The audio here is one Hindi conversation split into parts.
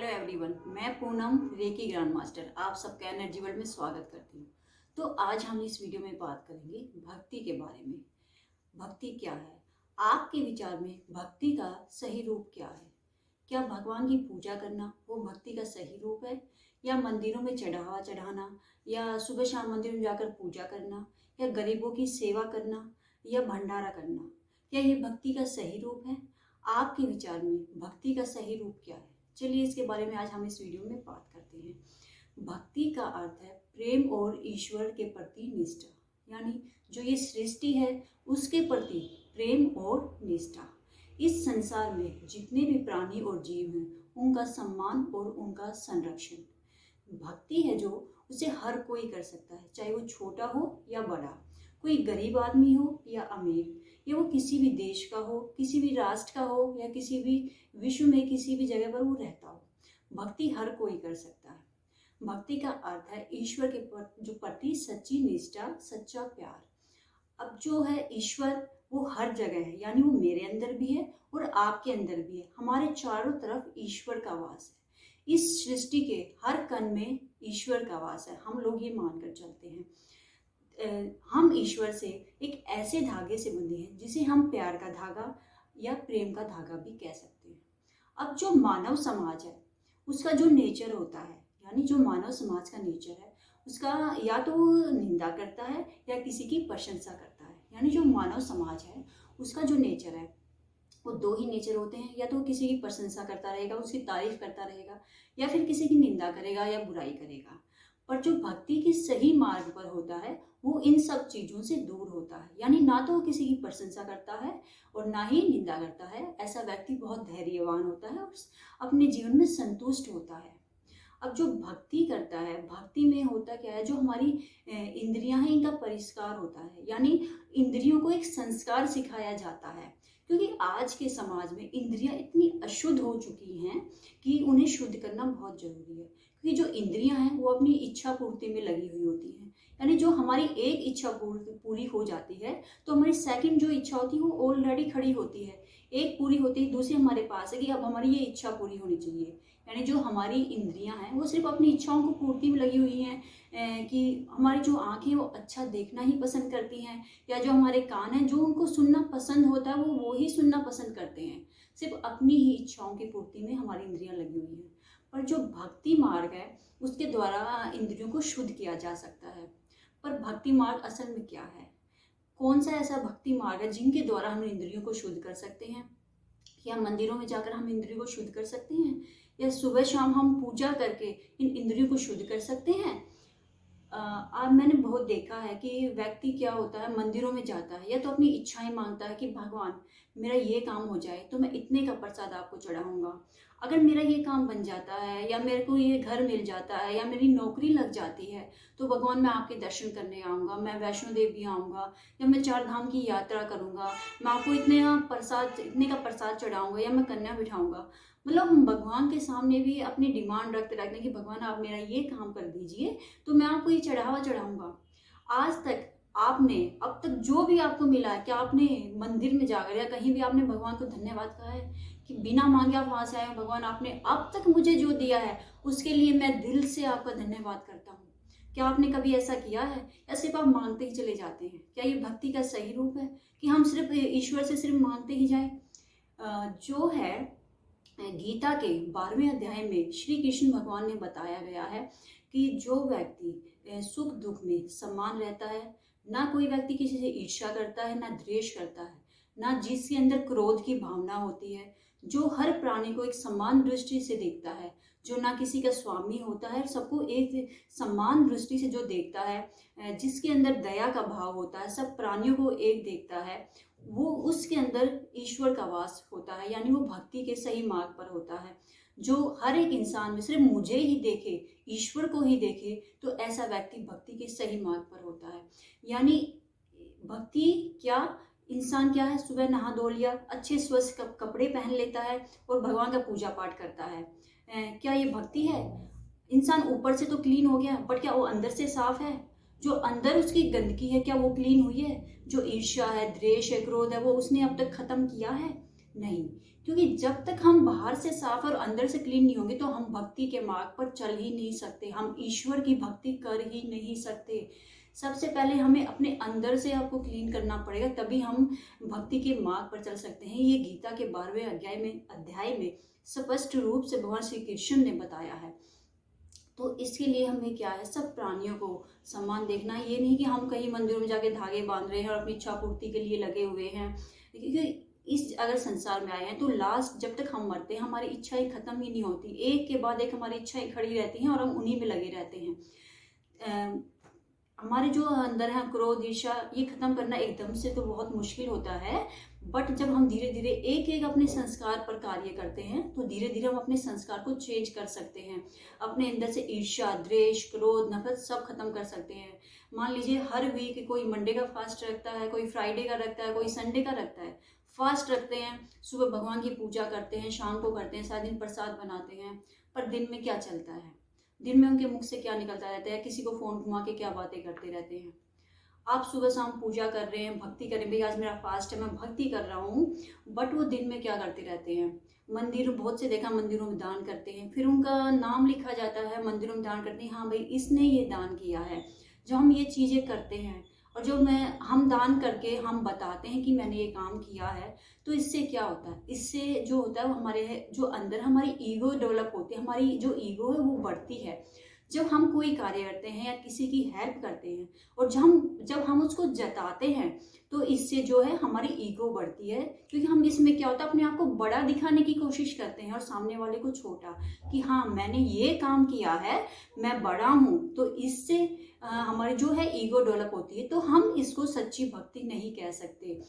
हेलो एवरीवन, मैं पूनम रेकी ग्रैंड मास्टर आप सबका एनर्जी वर्ल्ड में स्वागत करती हूँ। तो आज हम इस वीडियो में बात करेंगे भक्ति के बारे में। भक्ति क्या है? आपके विचार में भक्ति का सही रूप क्या है? क्या भगवान की पूजा करना वो भक्ति का सही रूप है, या मंदिरों में चढ़ावा चढ़ाना, या सुबह शाम मंदिर में जाकर पूजा करना, या गरीबों की सेवा करना, या भंडारा करना, क्या ये भक्ति का सही रूप है? आपके विचार में भक्ति का सही रूप क्या है? चलिए इसके बारे में आज हम इस वीडियो में बात करते हैं। भक्ति का अर्थ है प्रेम और ईश्वर के प्रति निष्ठा, यानी जो ये सृष्टि है उसके प्रति प्रेम और निष्ठा। इस संसार में जितने भी प्राणी और जीव हैं उनका सम्मान और उनका संरक्षण भक्ति है, जो उसे हर कोई कर सकता है, चाहे वो छोटा हो या बड़ा, कोई गरीब आदमी हो या अमीर, या वो किसी भी देश का हो, किसी भी राष्ट्र का हो, या किसी भी विश्व में किसी भी जगह पर वो रहता हो। भक्ति हर कोई कर सकता है। भक्ति का अर्थ है ईश्वर के जो प्रति सच्ची निष्ठा, सच्चा प्यार। अब जो है ईश्वर वो हर जगह है, यानी वो मेरे अंदर भी है और आपके अंदर भी है। हमारे चारों तरफ ईश्वर का वास है। इस सृष्टि के हर कण में ईश्वर का वास है, हम लोग ये मानकर चलते हैं। हम ईश्वर से एक ऐसे धागे से बंधे हैं जिसे हम प्यार का धागा या प्रेम का धागा भी कह सकते हैं। अब जो मानव समाज है उसका जो नेचर होता है, यानी जो मानव समाज का नेचर है उसका या तो निंदा करता है या किसी की प्रशंसा करता है। यानी जो मानव समाज है उसका जो नेचर है वो दो ही नेचर होते हैं, या तो किसी की प्रशंसा करता रहेगा, उसकी तारीफ करता रहेगा, या फिर किसी की निंदा करेगा या बुराई करेगा। पर जो भक्ति के सही मार्ग पर होता है वो इन सब चीज़ों से दूर होता है, यानी ना तो वो किसी की प्रशंसा करता है और ना ही निंदा करता है। ऐसा व्यक्ति बहुत धैर्यवान होता है और अपने जीवन में संतुष्ट होता है। अब जो भक्ति करता है, भक्ति में होता क्या है, जो हमारी इंद्रियां हैं इनका परिष्कार होता है, यानी इंद्रियों को एक संस्कार सिखाया जाता है। क्योंकि आज के समाज में इंद्रियां इतनी अशुद्ध हो चुकी हैं कि उन्हें शुद्ध करना बहुत जरूरी है। क्योंकि जो इंद्रियां हैं वो अपनी इच्छा पूर्ति में लगी हुई होती हैं, यानी जो हमारी एक इच्छा पूरी हो जाती है तो हमारी सेकंड जो इच्छा होती है वो ऑलरेडी खड़ी होती है। एक पूरी होती है, दूसरी हमारे पास है कि अब हमारी ये इच्छा पूरी होनी चाहिए। यानी जो हमारी इंद्रियां हैं वो सिर्फ अपनी इच्छाओं को पूर्ति में लगी हुई हैं कि हमारी जो आंखें वो अच्छा देखना ही पसंद करती हैं, या जो हमारे कान हैं जो उनको सुनना पसंद होता है वो ही सुनना पसंद करते हैं। सिर्फ अपनी ही इच्छाओं की पूर्ति में हमारी इंद्रियां लगी हुई हैं। पर जो भक्ति मार्ग है उसके द्वारा इंद्रियों को शुद्ध किया जा सकता है। पर भक्ति मार्ग असल में क्या है? कौन सा ऐसा भक्ति मार्ग है जिनके द्वारा हम इंद्रियों को शुद्ध कर सकते हैं? या मंदिरों में जाकर हम इंद्रियों को शुद्ध कर सकते हैं, या सुबह शाम हम पूजा करके इन इंद्रियों को शुद्ध कर सकते हैं? आज मैंने बहुत देखा है कि व्यक्ति क्या होता है, मंदिरों में जाता है या तो अपनी इच्छाएं मांगता है कि भगवान मेरा ये काम हो जाए तो मैं इतने का प्रसाद आपको चढ़ाऊंगा, अगर मेरा ये काम बन जाता है, या मेरे को ये घर मिल जाता है, या मेरी नौकरी लग जाती है तो भगवान मैं आपके दर्शन करने आऊँगा, मैं वैष्णो देवी आऊँगा, या मैं 4 धाम की यात्रा करूँगा, मैं आपको इतने का प्रसाद चढ़ाऊँगा, या मैं कन्या बिठाऊँगा। मतलब हम भगवान के सामने भी अपनी डिमांड रखते हैं कि भगवान आप मेरा ये काम कर दीजिए तो मैं आपको ये चढ़ावा चढ़ाऊँगा। आज तक आपने अब तक जो भी आपको मिला है, क्या आपने मंदिर में जाकर या कहीं भी आपने भगवान को धन्यवाद कहा है कि बिना मांगे आप वहां से आए, भगवान आपने अब तक मुझे जो दिया है उसके लिए मैं दिल से आपका धन्यवाद करता हूँ? क्या आपने कभी ऐसा किया है, या सिर्फ आप मांगते ही चले जाते हैं? क्या ये भक्ति का सही रूप है कि हम सिर्फ ईश्वर से सिर्फ मांगते ही जाए? जो है गीता के 12वें अध्याय में श्री कृष्ण भगवान ने बताया गया है कि जो व्यक्ति सुख दुख में समान रहता है, ना कोई व्यक्ति किसी से ईर्ष्या करता है, ना द्वेष करता है, ना जिसके अंदर क्रोध की भावना होती है, जो हर प्राणी को एक समान दृष्टि से देखता है, जो ना किसी का स्वामी होता है, सबको एक समान दृष्टि से जो देखता है, जिसके अंदर दया का भाव होता है, सब प्राणियों को एक देखता है, वो उसके अंदर ईश्वर का वास होता है, यानी वो भक्ति के सही मार्ग पर होता है। जो हर एक इंसान में सिर्फ मुझे ही देखे, ईश्वर को ही देखे, तो ऐसा व्यक्ति भक्ति के सही मार्ग पर होता है। यानी भक्ति क्या, इंसान क्या है, सुबह नहा धो लिया, अच्छे स्वस्थ कपड़े पहन लेता है और भगवान का पूजा पाठ करता है, क्या ये भक्ति है? इंसान ऊपर से तो क्लीन हो गया, बट क्या वो अंदर से साफ है? जो अंदर उसकी गंदगी है क्या वो क्लीन हुई है? जो ईर्ष्या है, द्वेष है, क्रोध है, वो उसने अब तक खत्म किया है? नहीं, क्योंकि जब तक हम बाहर से साफ और अंदर से क्लीन नहीं होंगे तो हम भक्ति के मार्ग पर चल ही नहीं सकते, हम ईश्वर की भक्ति कर ही नहीं सकते। सबसे पहले हमें अपने अंदर से आपको क्लीन करना पड़ेगा, तभी हम भक्ति के मार्ग पर चल सकते हैं। ये गीता के 12वें अध्याय में स्पष्ट रूप से भगवान श्री कृष्ण ने बताया है। तो इसके लिए हमें क्या है, सब प्राणियों को सम्मान देखना है। ये नहीं कि हम कहीं मंदिरों में जाके धागे बांध रहे हैं और अपनी इच्छा पूर्ति के लिए लगे हुए हैं, क्योंकि इस अगर संसार में आए हैं तो लास्ट जब तक हम मरते हैं हमारी इच्छाएं खत्म ही नहीं होती, एक के बाद एक हमारी इच्छाएं खड़ी रहती हैं और हम उन्हीं में लगे रहते हैं। हमारे जो अंदर है क्रोध, ईर्ष्या, ये खत्म करना एकदम से तो बहुत मुश्किल होता है, बट जब हम धीरे धीरे एक एक अपने संस्कार पर कार्य करते हैं तो धीरे धीरे हम अपने संस्कार को चेंज कर सकते हैं। अपने अंदर से ईर्ष्या, द्वेष, क्रोध, नफरत सब खत्म कर सकते हैं। मान लीजिए हर वीक कोई मंडे का फास्ट रखता है, कोई फ्राइडे का रखता है, कोई संडे का रखता है, फास्ट रखते हैं, सुबह भगवान की पूजा करते हैं, शाम को करते हैं, सारा दिन प्रसाद बनाते हैं, पर दिन में क्या चलता है, दिन में उनके मुख से क्या निकलता रहता है, किसी को फोन घुमा के क्या बातें करते रहते हैं। आप सुबह शाम पूजा कर रहे हैं, भक्ति कर रहे हैं, भाई आज मेरा फास्ट है, मैं भक्ति कर रहा हूँ, बट वो दिन में क्या करते रहते हैं, मंदिर, बहुत से देखा मंदिरों में दान करते हैं, फिर उनका नाम लिखा जाता है, मंदिरों में दान करते हैं, हाँ भाई इसने ये दान किया है। जो हम ये चीज़ें करते हैं और जो हम दान करके हम बताते हैं कि मैंने ये काम किया है, तो इससे क्या होता है, इससे जो होता है वो हमारे जो अंदर हमारी ईगो डेवलप होती है, हमारी जो ईगो है वो बढ़ती है। जब हम कोई कार्य करते हैं या किसी की हेल्प करते हैं और जब हम उसको जताते हैं तो इससे जो है हमारी ईगो बढ़ती है, क्योंकि हम इसमें क्या होता है अपने आप को बड़ा दिखाने की कोशिश करते हैं और सामने वाले को छोटा, कि हाँ मैंने ये काम किया है, मैं बड़ा हूँ, तो इससे हमारी जो है ईगो डेवलप होती है। तो हम इसको सच्ची भक्ति नहीं कह सकते।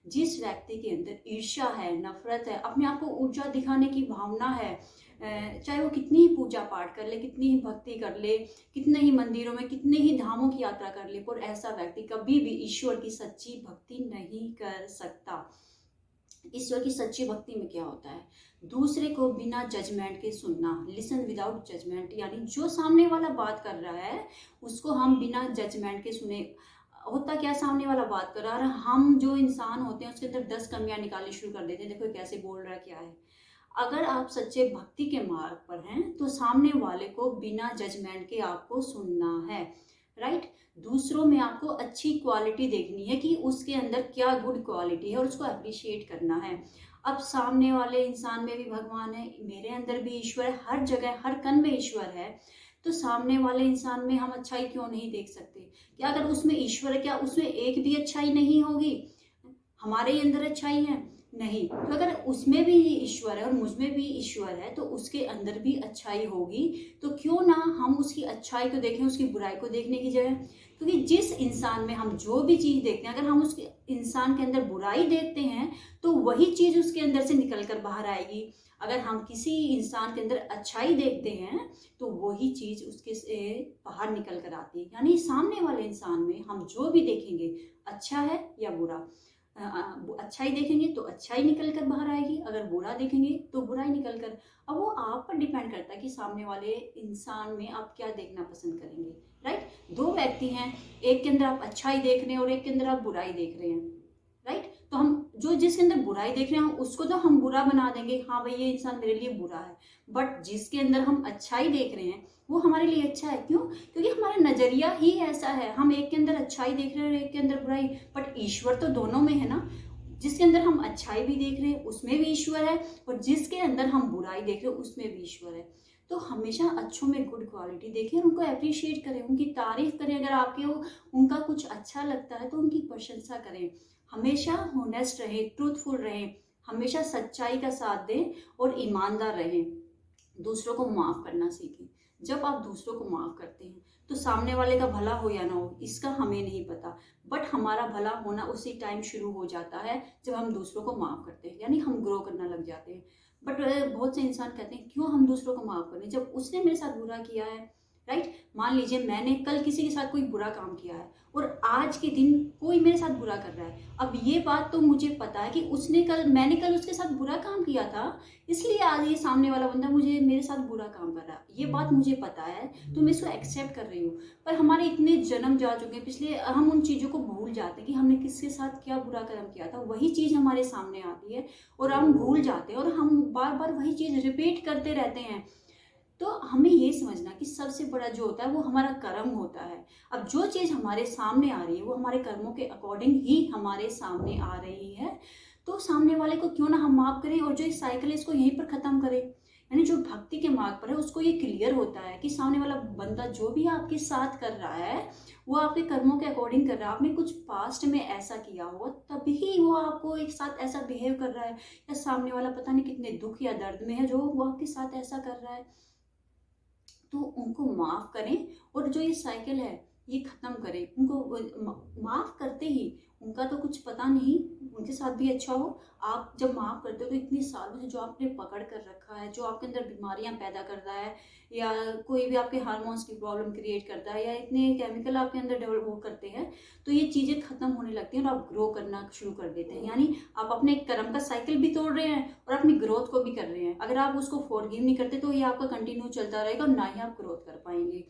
जिस व्यक्ति के अंदर ईर्ष्या है, नफरत है, अपने आप को ऊंचा दिखाने की भावना है, चाहे वो कितनी ही पूजा पाठ कर ले, कितनी ही भक्ति कर ले, कितने ही मंदिरों में, कितने ही धामों की यात्रा कर ले, पर ऐसा व्यक्ति कभी भी ईश्वर की सच्ची भक्ति नहीं कर सकता। ईश्वर की सच्ची भक्ति में क्या होता है, दूसरे को बिना जजमेंट के सुनना, लिसन विदाउट जजमेंट, यानी जो सामने वाला बात कर रहा है उसको हम बिना जजमेंट के सुने। होता क्या, सामने वाला बात कर रहा है, हम जो इंसान होते हैं उसके अंदर 10 कमियां निकालनी शुरू कर देते हैं, देखो कैसे बोल रहा है, क्या है। अगर आप सच्चे भक्ति के मार्ग पर हैं तो सामने वाले को बिना जजमेंट के आपको सुनना है, राइट। दूसरों में आपको अच्छी क्वालिटी देखनी है कि उसके अंदर क्या गुड क्वालिटी है और उसको अप्रिशिएट करना है। अब सामने वाले इंसान में भी भगवान है, मेरे अंदर भी ईश्वर है, हर जगह हर कण में ईश्वर है, तो सामने वाले इंसान में हम अच्छाई क्यों नहीं देख सकते। क्या अगर उसमें ईश्वर है, क्या उसमें एक भी अच्छाई नहीं होगी, हमारे ही अंदर अच्छाई है नहीं, तो अगर उसमें भी ईश्वर है और मुझमें भी ईश्वर है तो उसके अंदर भी अच्छाई होगी। तो क्यों ना हम उसकी अच्छाई को देखें, उसकी बुराई को देखने की जगह। क्योंकि जिस इंसान में हम जो भी चीज देखते हैं, अगर हम उसके इंसान के अंदर बुराई देखते हैं तो वही चीज उसके अंदर से निकल कर बाहर आएगी। अगर हम किसी इंसान के अंदर अच्छाई देखते हैं तो वही चीज उसके से बाहर निकल कर आती है। यानी सामने वाले इंसान में हम जो भी देखेंगे, अच्छा है या बुरा, अच्छाई देखेंगे तो अच्छाई निकल कर बाहर आएगी, अगर बुरा देखेंगे तो बुराई निकल कर। अब वो आप पर डिपेंड करता है कि सामने वाले इंसान में आप क्या देखना पसंद करेंगे, राइट। दो व्यक्ति हैं, एक के अंदर आप अच्छाई देख रहे हैं और एक के अंदर आप बुराई देख रहे हैं, राइट। तो हम जो जिसके अंदर बुराई देख रहे हैं उसको तो हम बुरा बना देंगे, हाँ भाई ये इंसान मेरे लिए बुरा है। बट जिसके अंदर हम अच्छाई देख रहे हैं वो हमारे लिए अच्छा है। क्यों? क्योंकि हमारा नजरिया ही ऐसा है, हम एक के अंदर अच्छाई देख रहे हैं और एक के अंदर बुराई, बट ईश्वर तो दोनों में है ना। जिसके अंदर हम अच्छाई भी देख रहे हैं उसमें भी ईश्वर है और जिसके अंदर हम बुराई देख रहे हैं उसमें भी ईश्वर है। तो हमेशा अच्छों में गुड क्वालिटी देखें, उनको अप्रिशिएट करें, उनकी तारीफ करें। अगर आपके उनका कुछ अच्छा लगता है तो उनकी प्रशंसा करें। हमेशा होनेस्ट रहें, ट्रूथफुल रहें, हमेशा सच्चाई का साथ दें और ईमानदार रहें। दूसरों को माफ करना सीखें। जब आप दूसरों को माफ करते हैं तो सामने वाले का भला हो या ना हो इसका हमें नहीं पता, बट हमारा भला होना उसी टाइम शुरू हो जाता है जब हम दूसरों को माफ करते हैं, यानी हम ग्रो करना लग जाते हैं। बट बहुत से इंसान कहते हैं क्यों हम दूसरों को माफ करें, जब उसने मेरे साथ बुरा किया है राइट। मान लीजिए मैंने कल किसी के साथ कोई बुरा काम किया है और आज के दिन कोई मेरे साथ बुरा कर रहा है। अब ये बात तो मुझे पता है कि मैंने कल उसके साथ बुरा काम किया था, इसलिए आज ये सामने वाला बंदा मेरे साथ बुरा काम कर रहा है। ये बात मुझे पता है, तो मैं इसको एक्सेप्ट कर रही हूँ। पर हमारे इतने जन्म जा चुके हैं पिछले, हम उन चीज़ों को भूल जाते हैं कि हमने किसके साथ क्या बुरा कर्म किया था। वही चीज़ हमारे सामने आती है और हम भूल जाते हैं और हम बार बार वही चीज़ रिपीट करते रहते हैं। तो हमें ये समझना कि सबसे बड़ा जो होता है वो हमारा कर्म होता है। अब जो चीज़ हमारे सामने आ रही है वो हमारे कर्मों के अकॉर्डिंग ही हमारे सामने आ रही है। तो सामने वाले को क्यों ना हम माफ़ करें और जो इस साइकिल है इसको यहीं पर ख़त्म करें। यानी जो भक्ति के मार्ग पर है उसको ये क्लियर होता है कि सामने वाला बंदा जो भी आपके साथ कर रहा है वो आपके कर्मों के अकॉर्डिंग कर रहा है। आपने कुछ पास्ट में ऐसा किया हो तभी वो आपको एक साथ ऐसा बिहेव कर रहा है, या सामने वाला पता नहीं कितने दुख या दर्द में है जो वो आपके साथ ऐसा कर रहा है। तो उनको माफ़ करें और जो ये साइकिल है ये ख़त्म करें। उनको माफ़ करते ही, उनका तो कुछ पता नहीं, उनके साथ भी अच्छा हो। आप जब माफ़ करते हो तो इतनी सालों से जो आपने पकड़ कर रखा है, जो आपके अंदर बीमारियां पैदा करता है या कोई भी आपके हार्मोन्स की प्रॉब्लम क्रिएट करता है या इतने केमिकल आपके अंदर डेवलप करते हैं, तो ये चीज़ें ख़त्म होने लगती हैं और आप ग्रो करना शुरू कर देते हैं। यानी आप अपने कर्म का साइकिल भी तोड़ रहे हैं और अपनी ग्रोथ को भी कर रहे हैं। अगर आप उसको फॉरगिव नहीं करते तो ये आपका कंटिन्यू चलता रहेगा और ना ही आप ग्रोथ कर पाएंगे।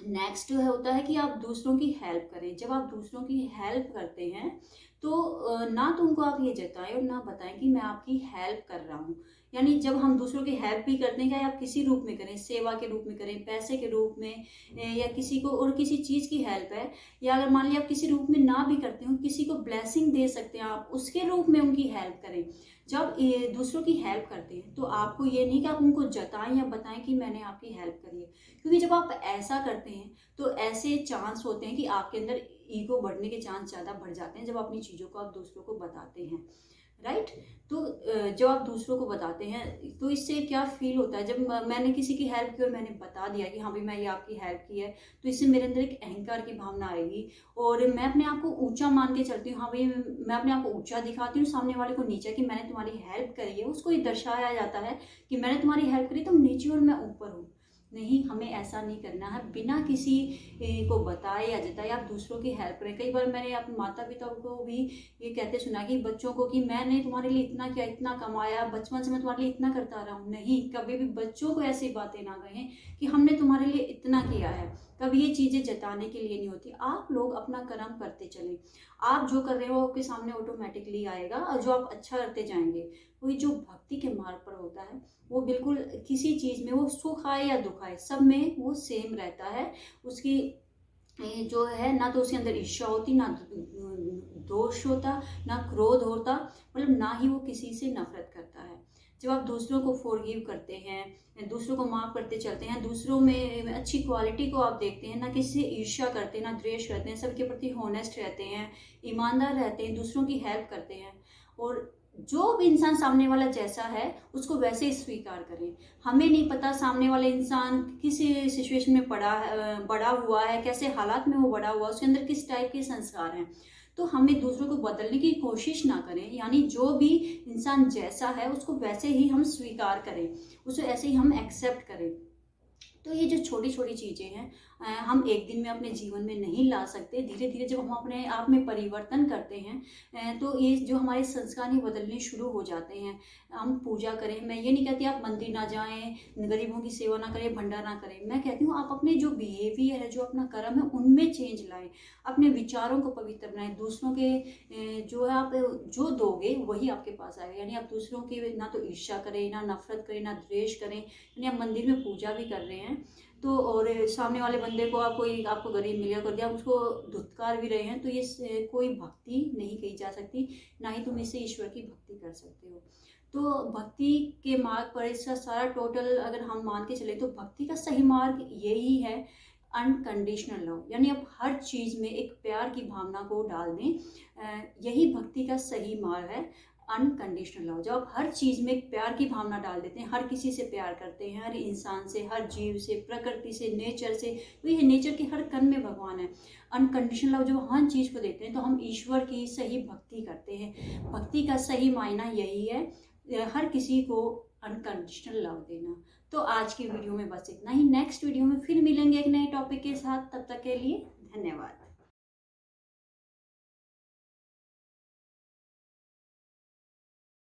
नेक्स्ट जो है होता है कि आप दूसरों की हेल्प करें। जब आप दूसरों की हेल्प करते हैं तो ना तो उनको आप ये जताएं और ना बताएं कि मैं आपकी हेल्प कर रहा हूँ। यानी जब हम दूसरों की हेल्प भी करते हैं, चाहे आप किसी रूप में करें, सेवा के रूप में करें, पैसे के रूप में, या किसी को और किसी चीज़ की हेल्प है, या अगर मान लिया आप किसी रूप में ना भी करते हो, किसी को ब्लेसिंग दे सकते हैं आप, उसके रूप में उनकी हेल्प करें। जब ये दूसरों की हेल्प करते हैं तो आपको ये नहीं कि आप उनको जताएं या बताएं कि मैंने आपकी हेल्प करी है, क्योंकि जब आप ऐसा करते हैं तो ऐसे चांस होते हैं कि आपके अंदर ईगो बढ़ने के चांस ज़्यादा बढ़ जाते हैं जब अपनी चीज़ों को आप दूसरों को बताते हैं, राइट। तो जब आप दूसरों को बताते हैं तो इससे क्या फील होता है, जब मैंने किसी की हेल्प की और मैंने बता दिया कि हाँ भाई मैं ये आपकी हेल्प की है, तो इससे मेरे अंदर एक अहंकार की भावना आएगी और मैं अपने आप को ऊंचा मान के चलती हूँ। हाँ भाई मैं अपने आप को ऊंचा दिखाती हूँ, सामने वाले को नीचा, कि मैंने तुम्हारी हेल्प करी है। उसको ये दर्शाया जाता है कि मैंने तुम्हारी हेल्प करी, तुम नीचे और मैं ऊपर हूँ। नहीं, हमें ऐसा नहीं करना है। बिना किसी को बताए या जताए आप दूसरों की हेल्प करें। कई बार मैंने अपने माता पिता को भी ये कहते सुना कि बच्चों को कि मैंने तुम्हारे लिए इतना किया, इतना कमाया, बचपन से मैं तुम्हारे लिए इतना करता रहा हूँ। नहीं, कभी भी बच्चों को ऐसी बातें ना कहें कि हमने तुम्हारे लिए इतना किया है। कभी ये चीज़ें जताने के लिए नहीं होती। आप लोग अपना कर्म करते चलें। आप जो कर रहे हो आपके सामने ऑटोमेटिकली आएगा और जो आप अच्छा करते जाएंगे, वही जो भक्ति के मार्ग पर होता है वो बिल्कुल किसी चीज़ में, वो सुख आए या दुख आए, सब में वो सेम रहता है। उसकी जो है ना तो उसके अंदर ईर्ष्या होती, ना दोष होता, ना क्रोध होता, मतलब ना ही वो किसी से नफरत करता है। जब आप दूसरों को फॉरगिव करते हैं, दूसरों को माफ़ करते चलते हैं, दूसरों में अच्छी क्वालिटी को आप देखते हैं, ना किसी से ईर्ष्या करते हैं, ना द्वेष करते हैं, सबके प्रति हॉनेस्ट रहते हैं, ईमानदार रहते हैं, दूसरों की हेल्प करते हैं, और जो भी इंसान सामने वाला जैसा है उसको वैसे ही स्वीकार करें। हमें नहीं पता सामने वाला इंसान किस सिचुएशन में बड़ा हुआ है, कैसे हालात में वो बड़ा हुआ, उसके अंदर किस टाइप के संस्कार हैं। तो हमें दूसरों को बदलने की कोशिश ना करें। यानी जो भी इंसान जैसा है उसको वैसे ही हम स्वीकार करें, उसे ऐसे ही हम एक्सेप्ट करें। तो ये जो छोटी छोटी चीज़ें हैं हम एक दिन में अपने जीवन में नहीं ला सकते। धीरे धीरे जब हम अपने आप में परिवर्तन करते हैं तो ये जो हमारे संस्कार ही बदलने शुरू हो जाते हैं। हम पूजा करें, मैं ये नहीं कहती आप मंदिर ना जाएं, गरीबों की सेवा ना करें, भंडारा ना करें। मैं कहती हूँ आप अपने जो बिहेवियर है, जो अपना कर्म है, उनमें चेंज लाएं, अपने विचारों को पवित्र बनाएं। दूसरों के जो है आप जो दोगे वही आपके पास आएगा। यानी आप दूसरों की ना तो ईर्ष्या करें, ना नफरत करें, ना द्वेष करें। यानी आप मंदिर में पूजा भी कर रहे हैं तो, और सामने वाले बंदे को आप कोई आपको गरीब मिल गया कर दिया, आप उसको धुतकार भी रहे हैं, तो ये कोई भक्ति नहीं कही जा सकती, ना ही तुम इससे ईश्वर की भक्ति कर सकते हो। तो भक्ति के मार्ग पर इसका सारा टोटल अगर हम मान के चले तो भक्ति का सही मार्ग यही है, अनकंडीशनल लव। यानी आप हर चीज़ में एक प्यार की भावना को डाल दें, यही भक्ति का सही मार्ग है, अनकंडीशनल लव। जब आप हर चीज़ में एक प्यार की भावना डाल देते हैं, हर किसी से प्यार करते हैं, हर इंसान से, हर जीव से, प्रकृति से, नेचर से, तो ये नेचर के हर कण में भगवान है। अनकंडीशनल लव जब हर चीज़ को देते हैं तो हम ईश्वर की सही भक्ति करते हैं। भक्ति का सही मायना यही है, हर किसी को अनकंडीशनल लव देना। तो आज की वीडियो में बस इतना ही। नेक्स्ट वीडियो में फिर मिलेंगे एक नए टॉपिक के साथ। तब तक के लिए धन्यवाद।